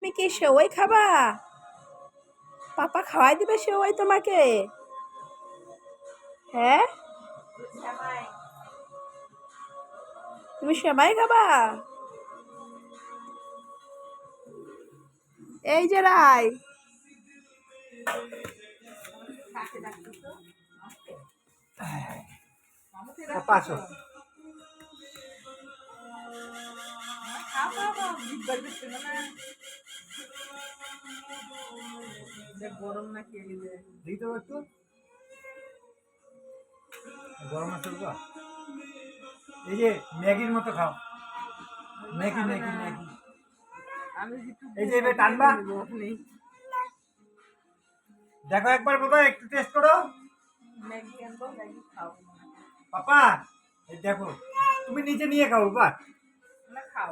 তুমি কি সেওই খাবা? পাপা খাওয়াই দিবে সেওই তোমাকে? হ্যাঁ, তুমি সেমাই খাবা? এই যে রাই, পাঁচশো গরম না খেয়ে দিতে একটু গরম আছে তো। এই যে ম্যাগির মতো খাও, ম্যাগি ম্যাগি ম্যাগি। এই যে এবার টানবা, দেখো একবার বাবা, একটু টেস্ট করো। পাপা এই দেখো, তুমি নিজে নিয়ে খাও বাবা। খাও।